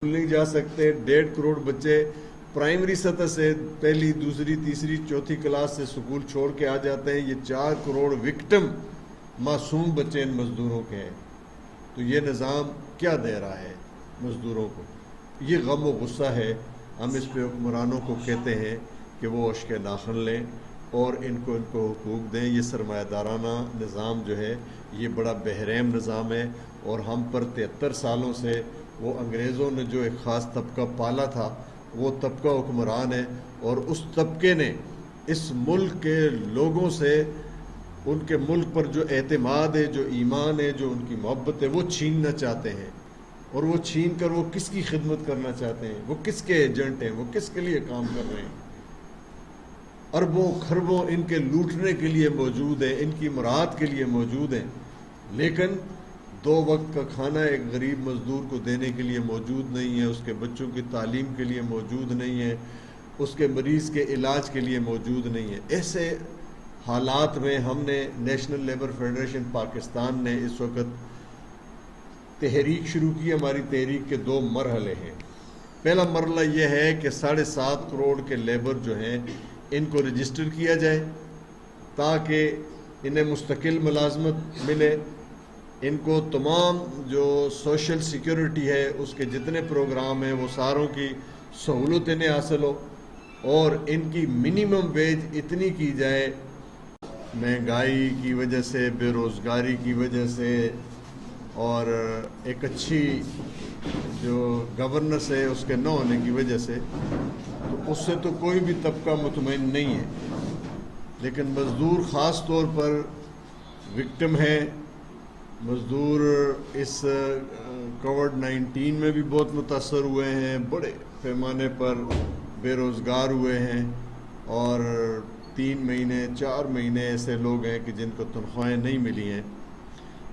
نہیں جا سکتے. 1.5 کروڑ بچے پرائمری سطح سے پہلی دوسری تیسری چوتھی کلاس سے سکول چھوڑ کے آ جاتے ہیں. یہ 4 کروڑ وکٹم معصوم بچے ان مزدوروں کے ہیں. تو یہ نظام کیا دے رہا ہے مزدوروں کو؟ یہ غم و غصہ ہے. ہم اس پہ حکمرانوں کو کہتے ہیں کہ وہ اشک ناخن لیں اور ان کو حقوق دیں. یہ سرمایہ دارانہ نظام جو ہے یہ بڑا بحرام نظام ہے، اور ہم پر 73 سالوں سے وہ انگریزوں نے جو ایک خاص طبقہ پالا تھا وہ طبقہ حکمران ہے، اور اس طبقے نے اس ملک کے لوگوں سے ان کے ملک پر جو اعتماد ہے، جو ایمان ہے، جو ان کی محبت ہے، وہ چھیننا چاہتے ہیں. اور وہ چھین کر وہ کس کی خدمت کرنا چاہتے ہیں؟ وہ کس کے ایجنٹ ہیں؟ وہ کس کے لیے کام کر رہے ہیں؟ اربوں خربوں ان کے لوٹنے کے لیے موجود ہیں، ان کی مراد کے لیے موجود ہیں، لیکن 2 وقت کا کھانا ایک غریب مزدور کو دینے کے لیے موجود نہیں ہے، اس کے بچوں کی تعلیم کے لیے موجود نہیں ہے، اس کے مریض کے علاج کے لیے موجود نہیں ہے. ایسے حالات میں ہم نے نیشنل لیبر فیڈریشن پاکستان نے اس وقت تحریک شروع کی. ہماری تحریک کے 2 مرحلے ہیں. پہلا مرحلہ یہ ہے کہ 7.5 کروڑ کے لیبر جو ہیں ان کو رجسٹر کیا جائے تاکہ انہیں مستقل ملازمت ملے. ان کو تمام جو سوشل سیکیورٹی ہے اس کے جتنے پروگرام ہیں وہ ساروں کی سہولت انہیں حاصل ہو، اور ان کی منیمم ویج اتنی کی جائے. مہنگائی کی وجہ سے، بے روزگاری کی وجہ سے، اور ایک اچھی جو گورننس ہے اس کے نہ ہونے کی وجہ سے، تو اس سے تو کوئی بھی طبقہ مطمئن نہیں ہے. لیکن مزدور خاص طور پر وکٹم ہے. مزدور اس کووڈ-19 میں بھی بہت متاثر ہوئے ہیں، بڑے پیمانے پر بے روزگار ہوئے ہیں، اور 3 مہینے 4 مہینے ایسے لوگ ہیں کہ جن کو تنخواہیں نہیں ملی ہیں.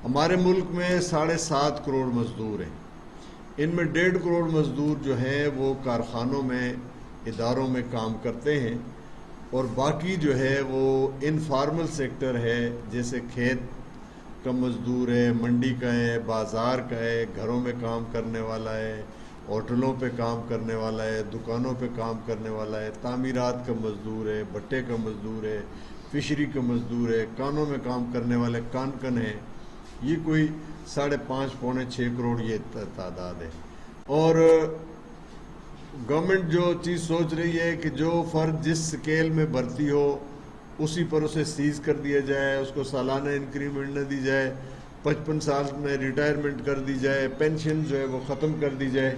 ہمارے ملک میں 7.5 کروڑ مزدور ہیں. ان میں 1.5 کروڑ مزدور جو ہیں وہ کارخانوں میں، اداروں میں کام کرتے ہیں، اور باقی جو ہے وہ انفارمل سیکٹر ہے، جیسے کھیت کا مزدور ہے، منڈی کا ہے، بازار کا ہے، گھروں میں کام کرنے والا ہے، ہوٹلوں پہ کام کرنے والا ہے، دکانوں پہ کام کرنے والا ہے، تعمیرات کا مزدور ہے، بٹے کا مزدور ہے، فشری کا مزدور ہے، کانوں میں کام کرنے والے کان ہیں. یہ کوئی 5.5 پونے 6 کروڑ یہ تعداد ہے. اور گورنمنٹ جو چیز سوچ رہی ہے کہ جو فرد جس سکیل میں بھرتی ہو اسی پر اسے سیز کر دیا جائے، اس کو سالانہ انکریمنٹ نہ دی جائے، 55 سال میں ریٹائرمنٹ کر دی جائے، پینشن جو ہے وہ ختم کر دی جائے.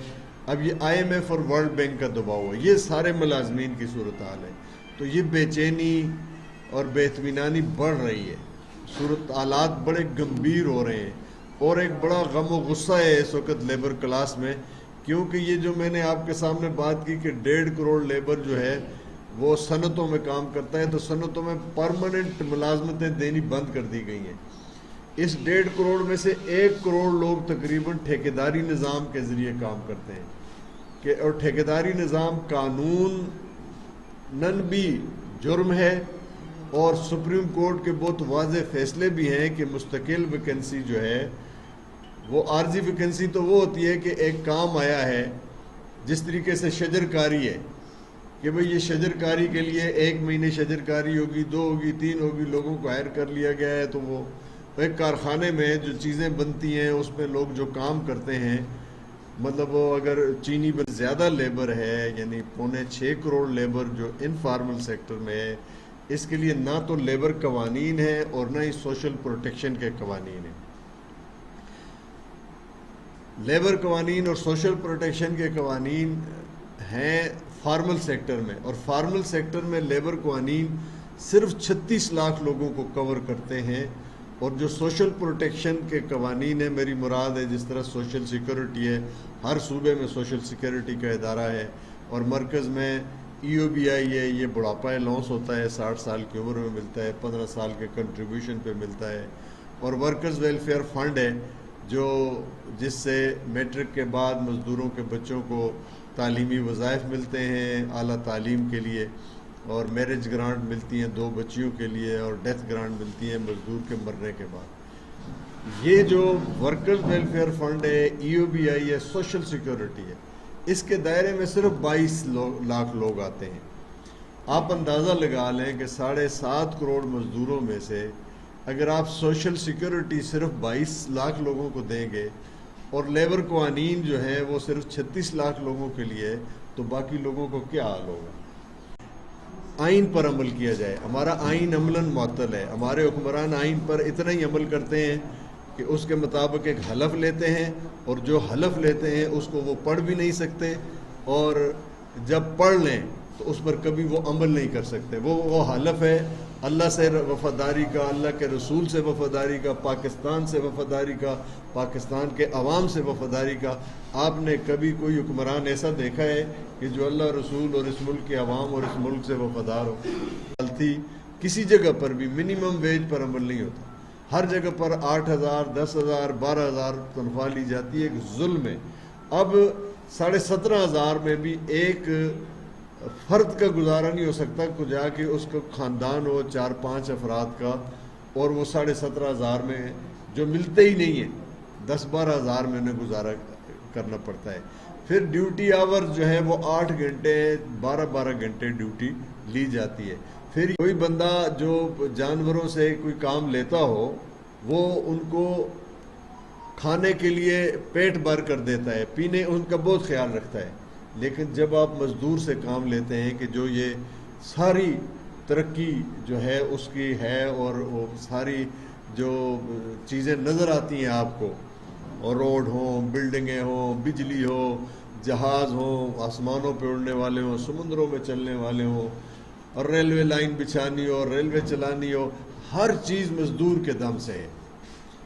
اب یہ IMF اور ورلڈ بینک کا دباؤ ہے، یہ سارے ملازمین کی صورتحال ہے. تو یہ بے چینی اور بے اطمینانی بڑھ رہی ہے، صورتحالات بڑے گمبھیر ہو رہے ہیں، اور ایک بڑا غم و غصہ ہے اس وقت لیبر کلاس میں. کیونکہ یہ جو میں نے آپ کے سامنے بات کی کہ 1.5 کروڑ لیبر جو ہے وہ صنعتوں میں کام کرتا ہے، تو صنعتوں میں پرماننٹ ملازمتیں دینی بند کر دی گئی ہیں. اس 1.5 کروڑ میں سے 1 کروڑ لوگ تقریباً ٹھیکیداری نظام کے ذریعے کام کرتے ہیں، اور ٹھیکیداری نظام قانون نن بھی جرم ہے، اور سپریم کورٹ کے بہت واضح فیصلے بھی ہیں کہ مستقل ویکنسی جو ہے وہ عارضی ویکنسی تو وہ ہوتی ہے کہ ایک کام آیا ہے، جس طریقے سے شجر کاری ہے کہ بھئی یہ شجر کاری کے لیے 1 مہینے شجر کاری ہوگی، 2 ہوگی، 3 ہوگی، لوگوں کو ہائر کر لیا گیا ہے. تو وہ ایک کارخانے میں جو چیزیں بنتی ہیں اس میں لوگ جو کام کرتے ہیں، مطلب وہ اگر چینی پر زیادہ لیبر ہے، یعنی 5.25 کروڑ لیبر جو انفارمل سیکٹر میں ہے، اس کے لیے نہ تو لیبر قوانین ہیں اور نہ ہی سوشل پروٹیکشن کے قوانین ہیں. لیبر قوانین اور سوشل پروٹیکشن کے قوانین ہیں فارمل سیکٹر میں، اور فارمل سیکٹر میں لیبر قوانین صرف 36 لاکھ لوگوں کو کور کرتے ہیں. اور جو سوشل پروٹیکشن کے قوانین ہیں، میری مراد ہے جس طرح سوشل سیکیورٹی ہے، ہر صوبے میں سوشل سیکیورٹی کا ادارہ ہے، اور مرکز میں EOBI ہے، یہ بڑھاپا الاؤنس ہوتا ہے، 60 سال کی عمر میں ملتا ہے، 15 سال کے کنٹریبیوشن پہ ملتا ہے. اور ورکرز ویلفیئر فنڈ ہے جس سے میٹرک کے بعد مزدوروں کے بچوں کو تعلیمی وظائف ملتے ہیں اعلیٰ تعلیم کے لیے، اور میرج گرانٹ ملتی ہیں 2 بچیوں کے لیے، اور ڈیتھ گرانٹ ملتی ہیں مزدور کے مرنے کے بعد. یہ جو ورکرز ویلفیئر فنڈ ہے، EOBI ہے، سوشل سیکیورٹی ہے، اس کے دائرے میں صرف 22 لاکھ لوگ آتے ہیں۔ آپ اندازہ لگا لیں کہ 7.5 کروڑ مزدوروں میں سے اگر آپ سوشل سیکیورٹی صرف 22 لاکھ لوگوں کو دیں گے اور لیبر قوانین جو ہیں وہ صرف 36 لاکھ لوگوں کے لیے، تو باقی لوگوں کو کیا حال ہوگا؟ آئین پر عمل کیا جائے۔ ہمارا آئین عملاً معطل ہے، ہمارے حکمران آئین پر اتنا ہی عمل کرتے ہیں کہ اس کے مطابق ایک حلف لیتے ہیں، اور جو حلف لیتے ہیں اس کو وہ پڑھ بھی نہیں سکتے، اور جب پڑھ لیں تو اس پر کبھی وہ عمل نہیں کر سکتے۔ وہ حلف ہے اللہ سے وفاداری کا، اللہ کے رسول سے وفاداری کا، پاکستان سے وفاداری کا، پاکستان کے عوام سے وفاداری کا۔ آپ نے کبھی کوئی حکمران ایسا دیکھا ہے کہ جو اللہ رسول اور اس ملک کے عوام اور اس ملک سے وفادار ہو؟ کسی جگہ پر بھی منیمم ویج پر عمل نہیں ہوتا، ہر جگہ پر 8,000 10,000 12,000 تنخواہ لی جاتی ہے، ایک ظلم ہے۔ اب 17,500 میں بھی ایک فرد کا گزارا نہیں ہو سکتا کو جا کے اس کا خاندان ہو 4-5 افراد کا، اور وہ 17,500 میں جو ملتے ہی نہیں ہیں 10-12,000 میں انہیں گزارا کرنا پڑتا ہے۔ پھر ڈیوٹی آور جو ہے وہ 8 گھنٹے 12 گھنٹے ڈیوٹی لی جاتی ہے۔ پھر کوئی بندہ جو جانوروں سے کوئی کام لیتا ہو وہ ان کو کھانے کے لیے پیٹ بھر کر دیتا ہے، پینے ان کا بہت خیال رکھتا ہے، لیکن جب آپ مزدور سے کام لیتے ہیں کہ جو یہ ساری ترقی جو ہے اس کی ہے اور وہ ساری جو چیزیں نظر آتی ہیں آپ کو، اور روڈ ہوں، بلڈنگیں ہوں، بجلی ہو، جہاز ہوں، آسمانوں پہ اڑنے والے ہوں، سمندروں میں چلنے والے ہوں، اور ریلوے لائن بچھانی ہو، ریلوے چلانی ہو، ہر چیز مزدور کے دم سے ہے۔